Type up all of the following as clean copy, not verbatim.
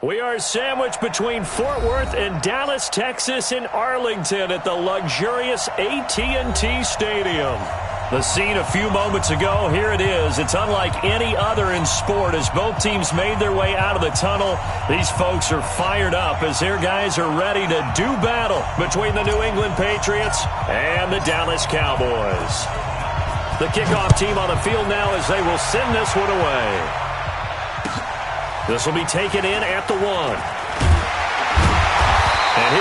We are sandwiched between Fort Worth and Dallas, Texas in Arlington at the luxurious AT&T Stadium. The scene a few moments ago, here it is. It's unlike any other in sport as both teams made their way out of the tunnel. These folks are fired up as their guys are ready to do battle between the New England Patriots and the Dallas Cowboys. The kickoff team on the field now as they will send this one away. This will be taken in at the 1. And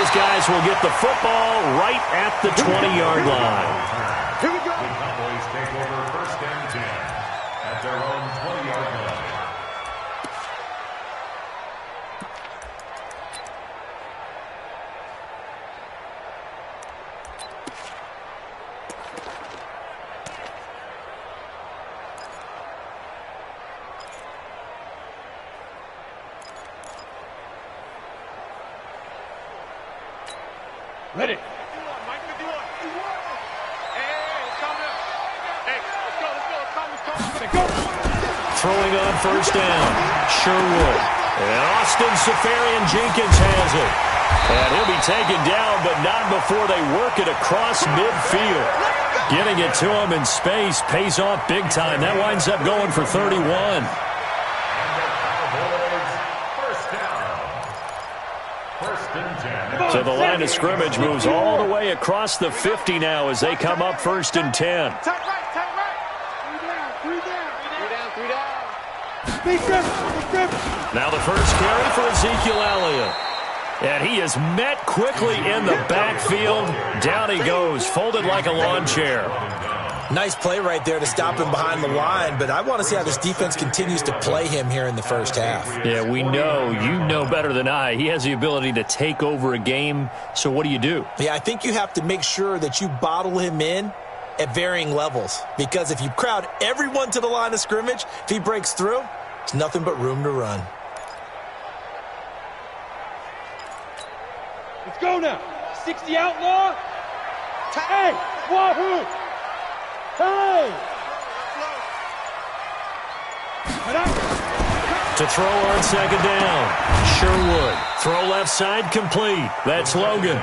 his guys will get the football right at the 20-yard line. Here we go. The Cowboys take over 1st and 10 at their own 20-yard line. Ready. Throwing on 1st down, Sherwood. And Austin Safarian-Jenkins has it. And he'll be taken down, but not before they work it across midfield. Getting it to him in space pays off big time. That winds up going for 31. So the line of scrimmage moves all the way across the 50 now as they come up 1st and 10. Now the first carry for Ezekiel Elliott. And he is met quickly in the backfield. Down he goes, folded like a lawn chair. Nice play right there to stop him behind the line, but I want to see how this defense continues to play him here in the first half. Yeah, we know. You know better than I. He has the ability to take over a game, so what do you do? Yeah, I think you have to make sure that you bottle him in at varying levels, because if you crowd everyone to the line of scrimmage, if he breaks through, it's nothing but room to run. Let's go now. 60 outlaw. Hey, wahoo. Hey. To throw on 2nd down, Sherwood. Throw left side complete. That's Logan.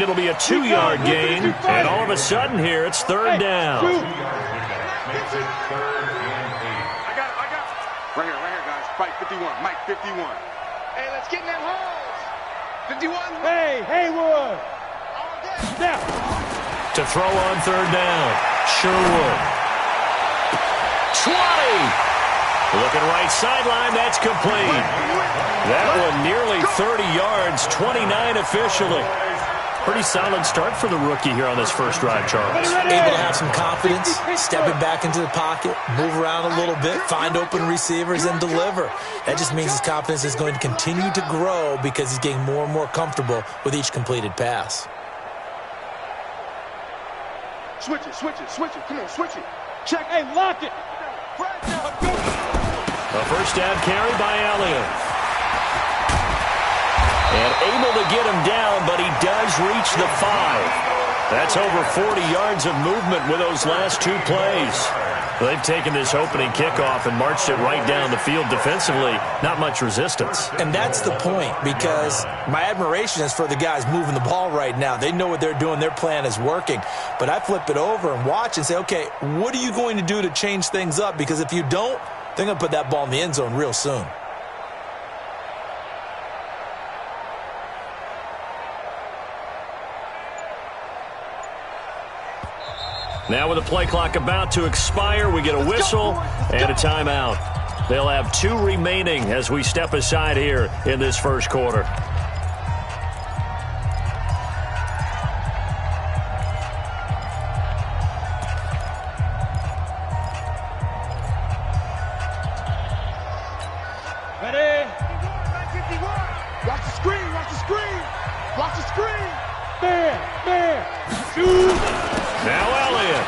It'll be a 2-yard gain, and all of a sudden here it's 3rd down. Makes it 3rd and 8. I got it. Right here, guys. Fight 51. Mike 51. Hey, let's get in that holes. 51. Hey, Haywood. Now. To throw on 3rd down, Sherwood. 20. Looking right sideline, that's complete. That one nearly 30 yards, 29 officially. Pretty solid start for the rookie here on this first drive, Charles. Able to have some confidence, stepping back into the pocket, move around a little bit, find open receivers, and deliver. That just means his confidence is going to continue to grow because he's getting more and more comfortable with each completed pass. Switch it. Come on, switch it. Check. Hey, lock it. A first down carry by Elliott. And able to get him down, but he does reach the 5. That's over 40 yards of movement with those last 2 plays. They've taken this opening kickoff and marched it right down the field defensively. Not much resistance. And that's the point, because my admiration is for the guys moving the ball right now. They know what they're doing. Their plan is working. But I flip it over and watch and say, okay, what are you going to do to change things up? Because if you don't, they're going to put that ball in the end zone real soon. Now with the play clock about to expire, we get a whistle and a timeout. They'll have 2 remaining as we step aside here in this first quarter. Ready? Watch the screen. Man. Shoot. Now Elliott.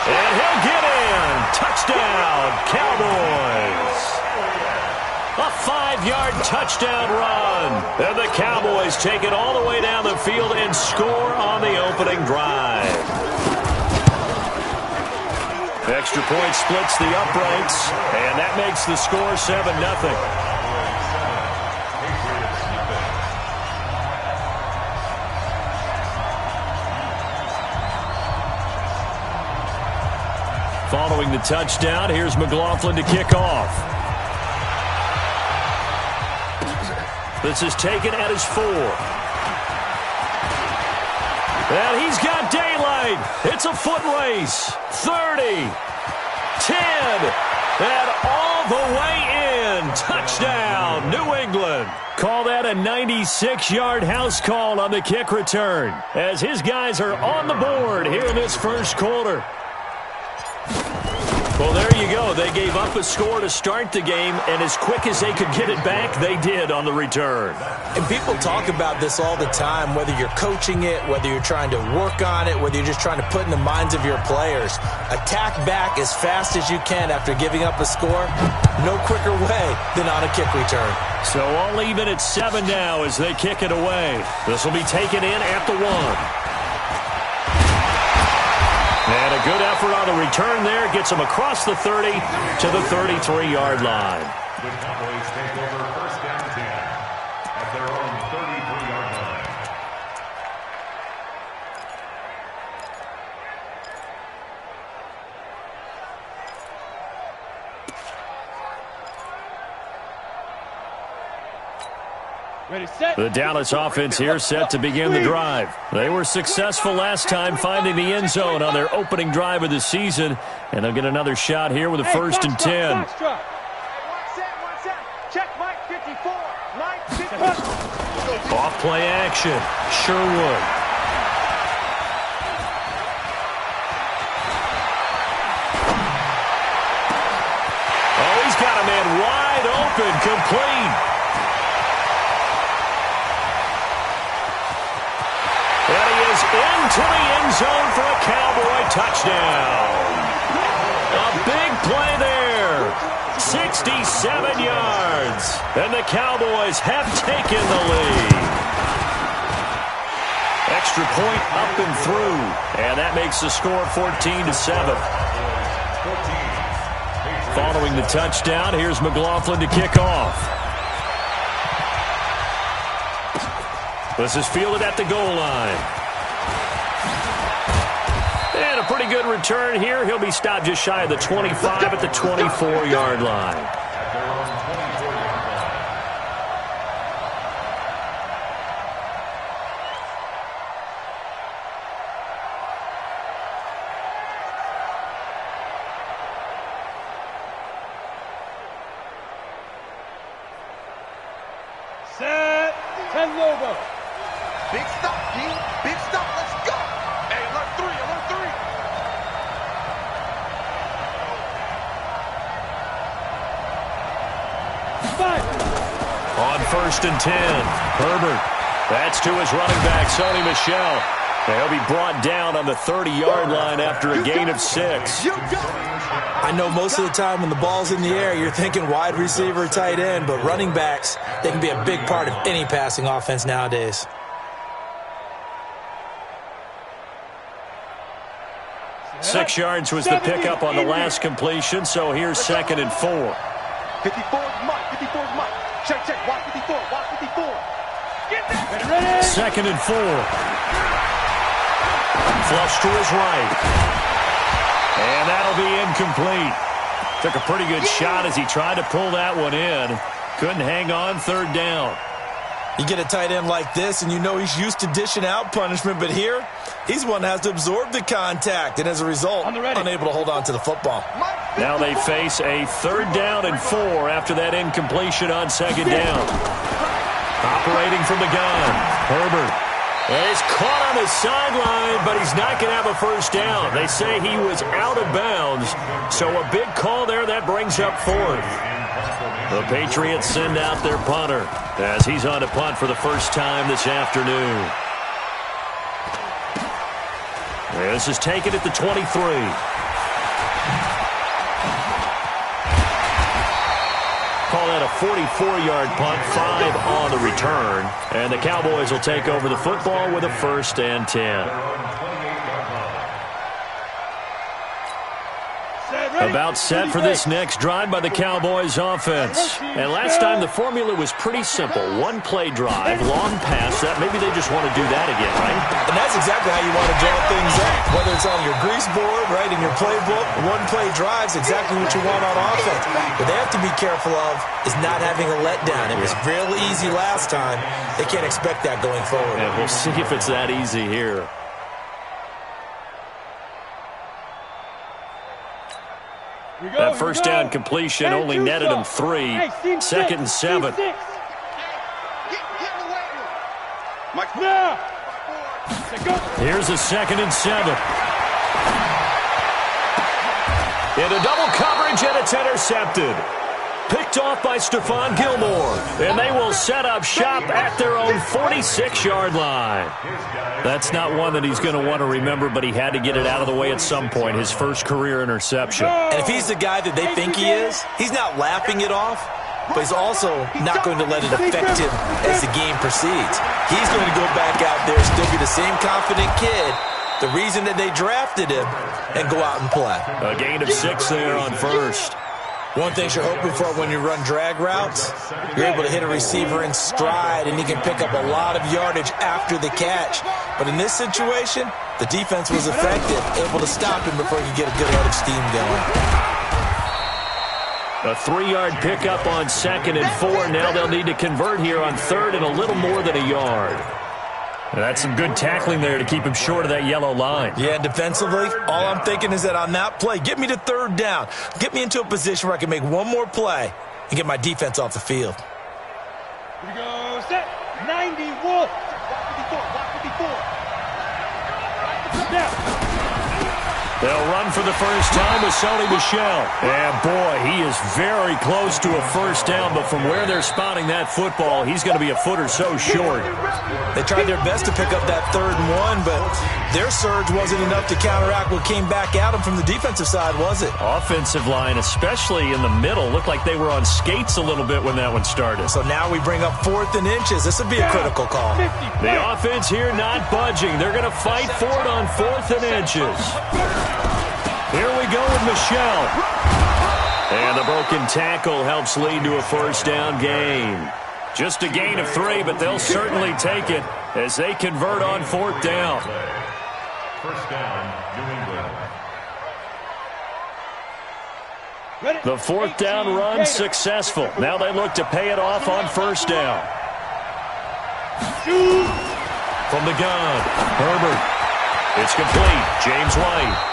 And he'll get in. Touchdown, Cowboys. A 5-yard touchdown run. And the Cowboys take it all the way down the field and score on the opening drive. Extra point splits the uprights, and that makes the score 7-0. Following the touchdown, here's McLaughlin to kick off. This is taken at his 4. And he's got daylight. It's a foot race. 30, 10, and all the way in. Touchdown, New England. Call that a 96-yard house call on the kick return, as his guys are on the board here in this first quarter. Well, there you go. They gave up a score to start the game, and as quick as they could get it back, they did on the return. And people talk about this all the time, whether you're coaching it, whether you're trying to work on it, whether you're just trying to put in the minds of your players. Attack back as fast as you can after giving up a score. No quicker way than on a kick return. So all even at 7 now as they kick it away. This will be taken in at the 1. And a good effort on the return there. Gets them across the 30 to the 33-yard line. The Cowboys take over first down 10 at their own 33-yard line. Ready, set. The Dallas offense here set to begin the drive. They were successful last time finding the end zone on their opening drive of the season, and they'll get another shot here with a first and 10. One set. Check Mike 54. Mike 54. Off play action. Sherwood. Oh, he's got a man wide open, complete. And he is into the end zone for a Cowboy touchdown. A big play there. 67 yards. And the Cowboys have taken the lead. Extra point up and through. And that makes the score 14-7. Following the touchdown, here's McLaughlin to kick off. This is fielded at the goal line. And a pretty good return here. He'll be stopped just shy of the 25 at the 24-yard line. Set. 10 Lobo. Big stop, G. Big stop. Let's go. Hey, alert 3. Alert 3. Five. On first and 10, Herbert. That's to his running back, Sony Michel. He'll be brought down on the 30-yard line after a gain of 6. I know most of the time when the ball's in the air, you're thinking wide receiver, tight end, but running backs, they can be a big part of any passing offense nowadays. Six yards was the pickup on the last completion, so here's second and 4. 54 is Mike. 54 is Mike. Check. Watch 54. Watch 54. Get that. Ready. Second and 4. Flush to his right. And that'll be incomplete. Took a pretty good shot as he tried to pull that one in. Couldn't hang on, third down. You get a tight end like this, and you know he's used to dishing out punishment, but here, he's one that has to absorb the contact, and as a result, unable to hold on to the football. Now they face a third down and 4 after that incompletion on second down. Operating from the gun, Herbert. He's caught on the sideline, but he's not going to have a first down. They say he was out of bounds, so a big call there that brings up fourth. The Patriots send out their punter as he's on to punt for the first time this afternoon. This is taken at the 23. Call that a 44-yard punt, 5 on the return. And the Cowboys will take over the football with a first and 10. About set for this next drive by the Cowboys offense. And last time the formula was pretty simple. One play drive, long pass. That maybe they just want to do that again, right? And that's exactly how you want to draw things up. Whether It's on your grease board, right, in your playbook. One-play drive's exactly what you want on offense. What they have to be careful of is not having a letdown. It was real easy last time. They can't expect that going forward. Yeah, we'll see if it's that easy here. That first down completion only netted him 3. Second and 7. Here's a second and 7. Into double coverage, and it's intercepted. Picked off by Stephon Gilmore, and they will set up shop at their own 46-yard line. That's not one that he's going to want to remember, but he had to get it out of the way at some point, his first career interception. And if he's the guy that they think he is, he's not laughing it off, but he's also not going to let it affect him as the game proceeds. He's going to go back out there, still be the same confident kid, the reason that they drafted him, and go out and play. A gain of 6 there on first. One thing you're hoping for when you run drag routes, you're able to hit a receiver in stride, and he can pick up a lot of yardage after the catch. But in this situation, the defense was effective, able to stop him before he could get a good head of steam going. A 3-yard pickup on second and 4. Now they'll need to convert here on third and a little more than a yard. That's some good tackling there to keep him short of that yellow line. Yeah, defensively, all I'm thinking is that on that play, get me to third down. Get me into a position where I can make one more play and get my defense off the field. Here we go, set, 90, Wolf. Block 54. Now. They'll run for the first time with Sony Michel. And, boy, he is very close to a first down, but from where they're spotting that football, he's going to be a foot or so short. They tried their best to pick up that 3rd and 1, but their surge wasn't enough to counteract what came back at them from the defensive side, was it? Offensive line, especially in the middle, looked like they were on skates a little bit when that one started. So now we bring up 4th and inches. This would be a critical call. The offense here not budging. They're going to fight for it on 4th and inches. Here we go with Michel. And the broken tackle helps lead to a first down gain. Just a gain of 3, but they'll certainly take it as they convert on 4th down. First down, New England. The 4th down run successful. Now they look to pay it off on first down. From the gun, Herbert. It's complete. James White.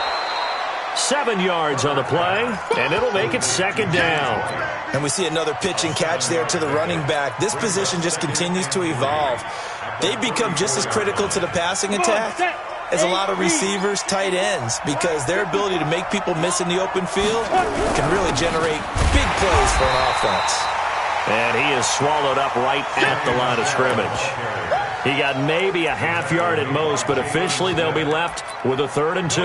7 yards on the play, and it'll make it second down. And we see another pitch and catch there to the running back. This position just continues to evolve. They become just as critical to the passing attack as a lot of receivers, tight ends, because their ability to make people miss in the open field can really generate big plays for an offense. And he is swallowed up right at the line of scrimmage. He got maybe a half yard at most, but officially they'll be left with a 3rd and 2.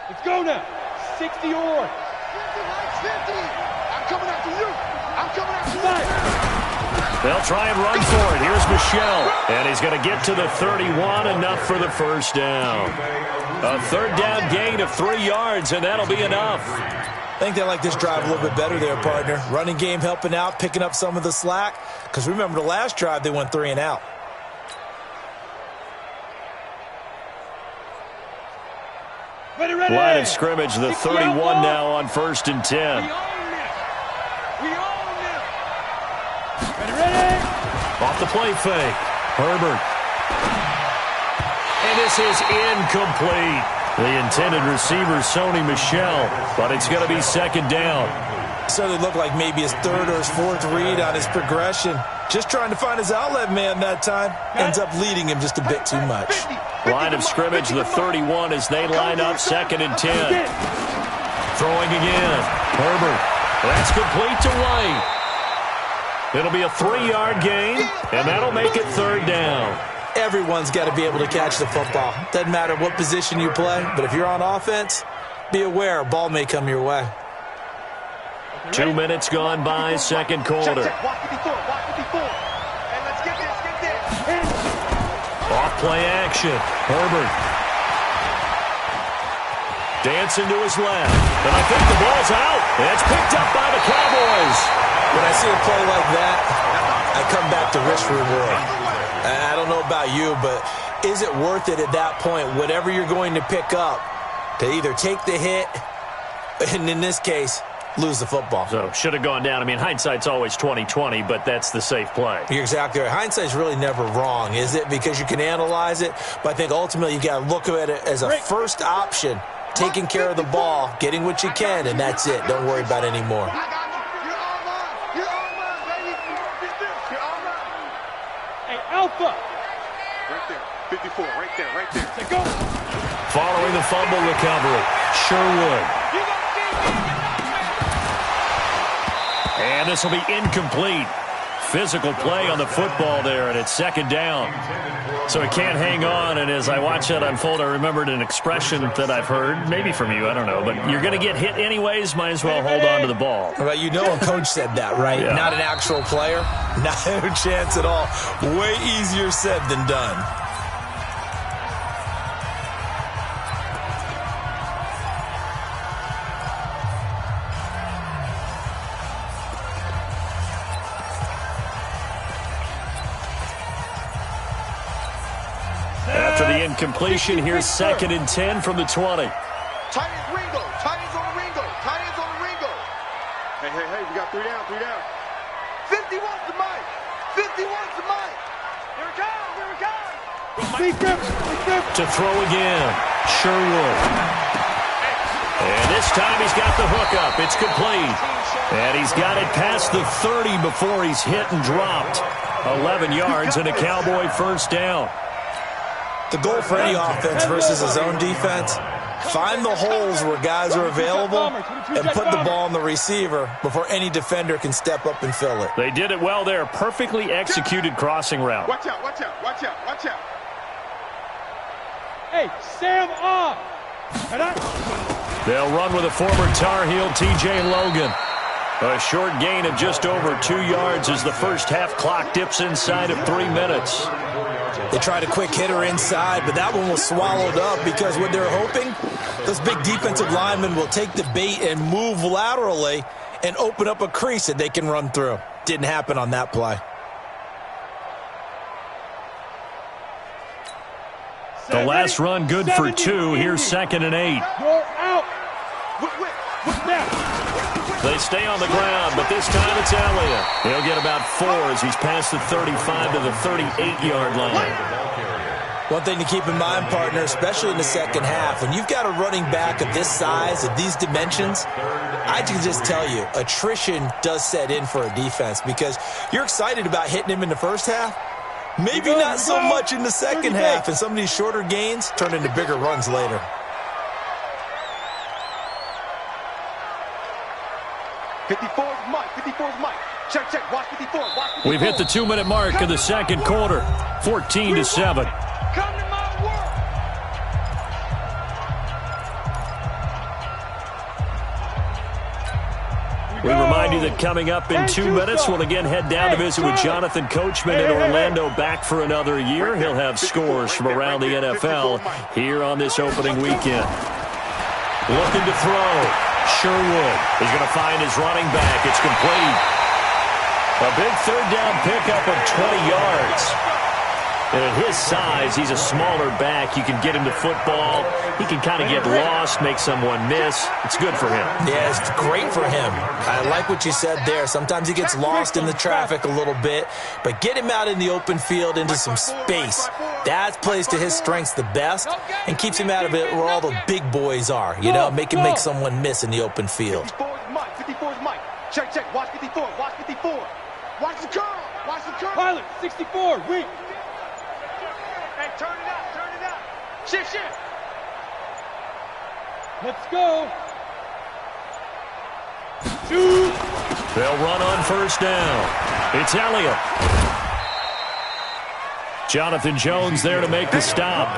Let's go now. 60 or. 50, I'm coming after you. I'm coming after you. They'll try and run for it. Here's Michel. And he's going to get to the 31, enough for the first down. A 3rd down gain of 3 yards, and that'll be enough. I think they like this drive a little bit better there, partner. Running game helping out, picking up some of the slack. Because remember, the last drive, they went 3 and out. Ready. Line of scrimmage, the 31 now on 1st and 10. We own it. Ready. Off the play fake. Herbert. And this is incomplete. The intended receiver, Sony Michel, but it's going to be second down. Certainly looked like maybe his 3rd or his 4th read on his progression. Just trying to find his outlet man that time. Ends up leading him just a bit too much. Line of scrimmage, the 31 as they line up 2nd and 10. Throwing again. Herbert. That's complete to White. It'll be a 3-yard gain, and that'll make it 3rd down. Everyone's got to be able to catch the football. Doesn't matter what position you play, but if you're on offense, be aware a ball may come your way. 2 minutes gone by, second quarter. Off play action. Herbert. Dancing to his left. And I think the ball's out. And it's picked up by the Cowboys. see a play like that, I come back to risk reward. I don't know about you, but is it worth it at that point, whatever you're going to pick up, to either take the hit, and in this case, lose the football? So, should have gone down. I mean, hindsight's always 20/20, but that's the safe play. You're exactly right. Hindsight's really never wrong, is it? Because you can analyze it, but I think ultimately you got to look at it as a first option, taking care of the ball, getting what you can, and that's it. Don't worry about any more. Hey, Alpha. Right there. 54, right there, right there. Let's go. Following the fumble recovery, Sherwood. And this will be incomplete. Physical play on the football there, and it's second down. So he can't hang on, and as I watch that unfold, I remembered an expression that I've heard, maybe from you, I don't know, but you're going to get hit anyways, might as well hold on to the ball. Well, you know a coach said that, right? Yeah. Not an actual player. No chance at all. Way easier said than done. After the incompletion, here's 2nd and 10 from the 20. Tight ends Ringo. Tight ends on the Ringo. Tight ends on the Ringo. Hey, hey, hey, we got 3 down, 3 down. 51's the mic. 51's the mic. Here it comes, here it comes. Secret. To throw again, Sherwood. And this time he's got the hook up. It's complete. And he's got it past the 30 before he's hit and dropped. 11 yards and a Cowboy first down. The goal for any offense versus his own defense, find the holes where guys are available and put the ball on the receiver before any defender can step up and fill it. They did it well there. Perfectly executed crossing route. Watch out, watch out, watch out, watch out. Hey, Sam off. And They'll run with a former Tar Heel, T.J. Logan. A short gain of just over 2 yards as the first half clock dips inside of 3 minutes. They tried a quick hitter inside, but that one was swallowed up because what they're hoping, those big defensive linemen will take the bait and move laterally and open up a crease that they can run through. Didn't happen on that play. The last run good for 2. Here's 2nd and 8. you're out. Now. They stay on the ground, but this time it's Elliott. He'll get about 4 as he's past the 35 to the 38-yard line. One thing to keep in mind, partner, especially in the second half, when you've got a running back of this size, of these dimensions, I can just tell you, attrition does set in for a defense because you're excited about hitting him in the first half. Maybe not so much in the second half, and some of these shorter gains turn into bigger runs later. 54's Mike, 54's Mike. Check, check, watch 54, watch 54. We've hit the 2-minute mark of the second quarter, 14-7. Come to my work. We remind you that coming up in 2 minutes, we'll again head down to visit with Jonathan Coachman in Orlando, back for another year. He'll have scores from around the NFL here on this opening weekend. Looking to throw. Sherwood is going to find his running back. It's complete. A big third down pickup of 20 yards. And at his size, he's a smaller back. You can get him to football. He can kind of get lost, make someone miss. It's good for him. Yeah, it's great for him. I like what you said there. Sometimes he gets lost in the traffic a little bit, but get him out in the open field into some space. That plays to his strengths the best and keeps him out of it where all the big boys are, you know, make him make someone miss in the open field. 54's Mike, 54's Mike. Check, check, watch 54, watch 54. Watch the curl, watch the curl. Pilot, 64, weak. Hey, turn it up, turn it up. Shift, shift. Let's go. 2. They'll run on first down. It's Elliott. Jonathan Jones there to make the stop.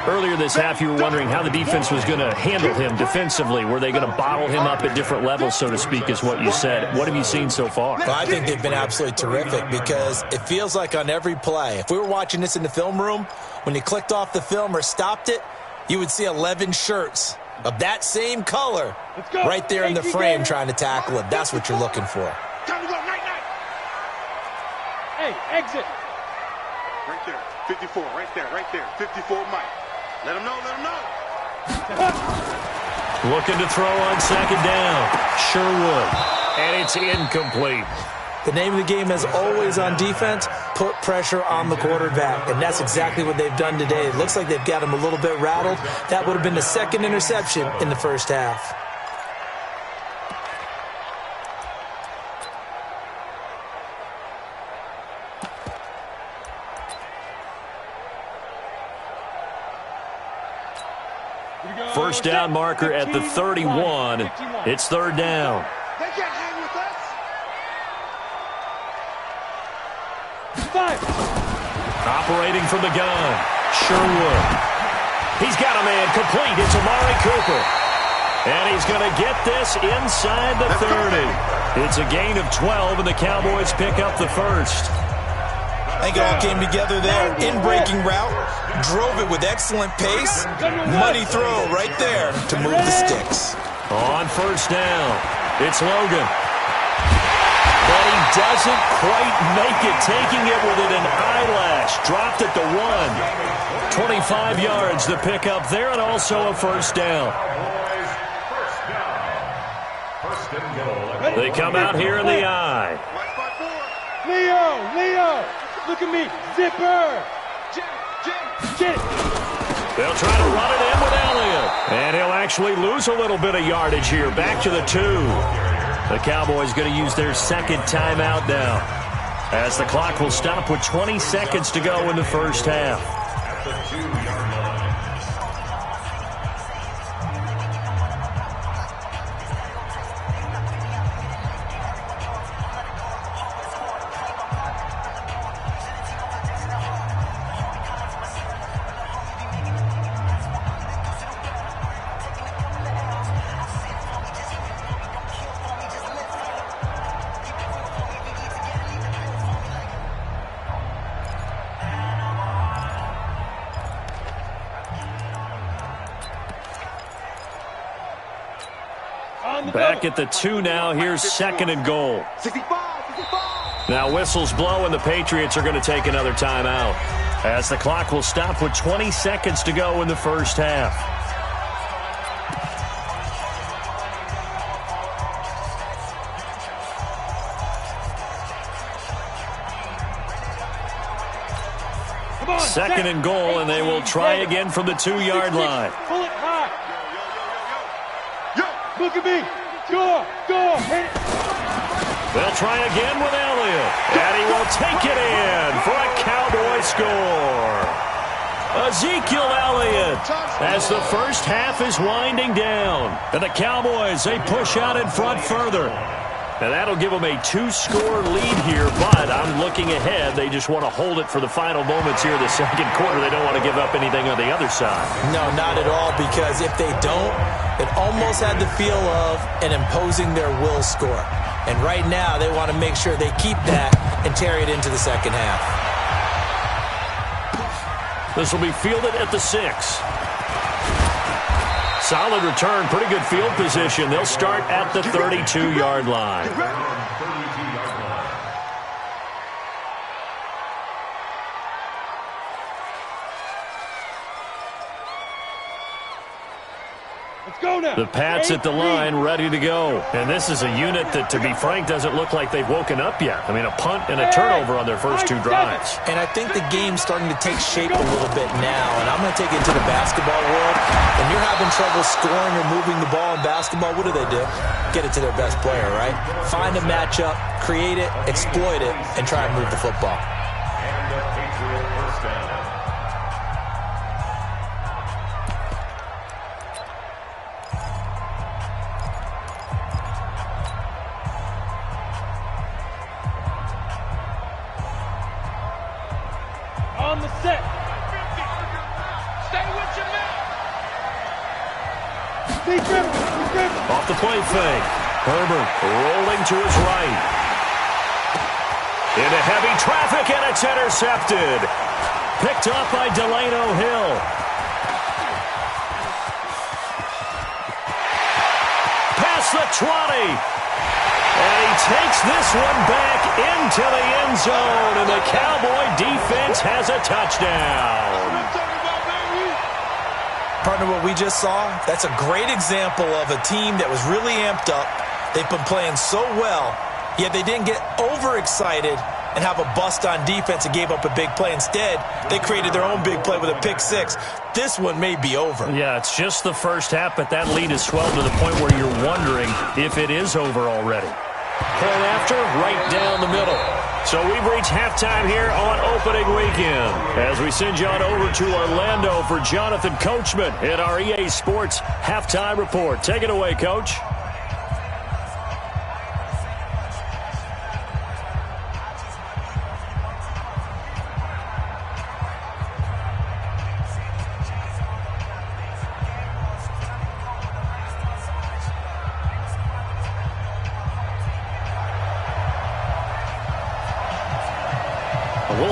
Earlier this half, you were wondering how the defense was going to handle him defensively. Were they going to bottle him up at different levels, so to speak, is what you said. What have you seen so far? Well, I think they've been absolutely terrific because it feels like on every play, if we were watching this in the film room, when you clicked off the film or stopped it, you would see 11 shirts of that same color right there in the frame trying to tackle it. That's what you're looking for. Time to go, night, night. Hey, exit. Right there. 54, right there, right there. 54 Mike. Let him know, let him know. Looking to throw on second down. Sherwood. And it's incomplete. The name of the game is always on defense, put pressure on the quarterback. And that's exactly what they've done today. It looks like they've got him a little bit rattled. That would have been the second interception in the first half. First down marker at the 31. It's third down. They can't hang with us. 5. Operating from the gun. Sherwood. He's got a man complete. It's Amari Cooper. And he's going to get this inside the 30. It's a gain of 12, and the Cowboys pick up the first. I think it all came together there. In-breaking route, drove it with excellent pace. Money throw right there to move the sticks. On first down, it's Logan. But he doesn't quite make it, taking it within an eyelash. Dropped at the 1. 25 yards to pick up there, and also a first down. They come out here in the eye. Leo, look at me. Zipper. Jim. They'll try to run it in with Elliott. And he'll actually lose a little bit of yardage here. Back to the 2. The Cowboys going to use their second timeout now, as the clock will stop with 20 seconds to go in the first half. At the 2-yard line. Back at the 2 now. Here's second and goal. 65. Now whistles blow, and the Patriots are going to take another timeout, as the clock will stop with 20 seconds to go in the first half. Second and goal, and they will try again from the 2-yard line. Pull it high. Look at me. Go. Hit it. They'll try again with Elliott, and he will take it in for a Cowboy score. Ezekiel Elliott, as the first half is winding down. And the Cowboys, they push out in front further. And that'll give them a 2-score lead here, but I'm looking ahead. They just want to hold it for the final moments here in the second quarter. They don't want to give up anything on the other side. No, not at all, because if they don't, it almost had the feel of an imposing their will score. And right now, they want to make sure they keep that and carry it into the second half. This will be fielded at the 6. Solid return, pretty good field position. They'll start at the 32-yard line. Let's go now. The Pats at the line, ready to go. And this is a unit that, to be frank, doesn't look like they've woken up yet. I mean, a punt and a turnover on their first 2 drives. And I think the game's starting to take shape a little bit now. And I'm going to take it to the basketball world. When you're having trouble scoring or moving the ball in basketball, what do? Get it to their best player, right? Find a matchup, create it, exploit it, and try and move the football. And the Patriot first down. On the set. Stay with your man. Off the play fake. Herbert rolling to his right. Into heavy traffic, and it's intercepted. Picked up by Delano Hill. Past the 20. And he takes this one back into the end zone, and the Cowboy defense has a touchdown. Partner, what we just saw, that's a great example of a team that was really amped up. They've been playing so well, yet they didn't get overexcited and have a bust on defense and gave up a big play. Instead, they created their own big play with a pick six. This one may be over. Yeah, it's just the first half, but that lead has swelled to the point where you're wondering if it is over already. Point after, right down the middle. So we've reached halftime here on opening weekend as we send you on over to Orlando for Jonathan Coachman in our EA Sports Halftime Report. Take it away, Coach.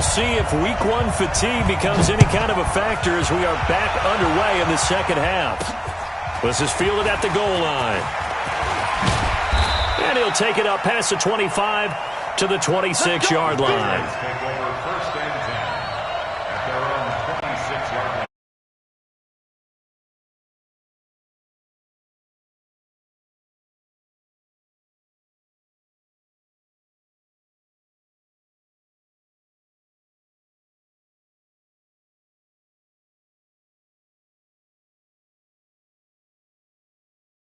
We'll see if week one fatigue becomes any kind of a factor as we are back underway in the second half. This is fielded at the goal line. And he'll take it up past the 25 to the 26-yard line.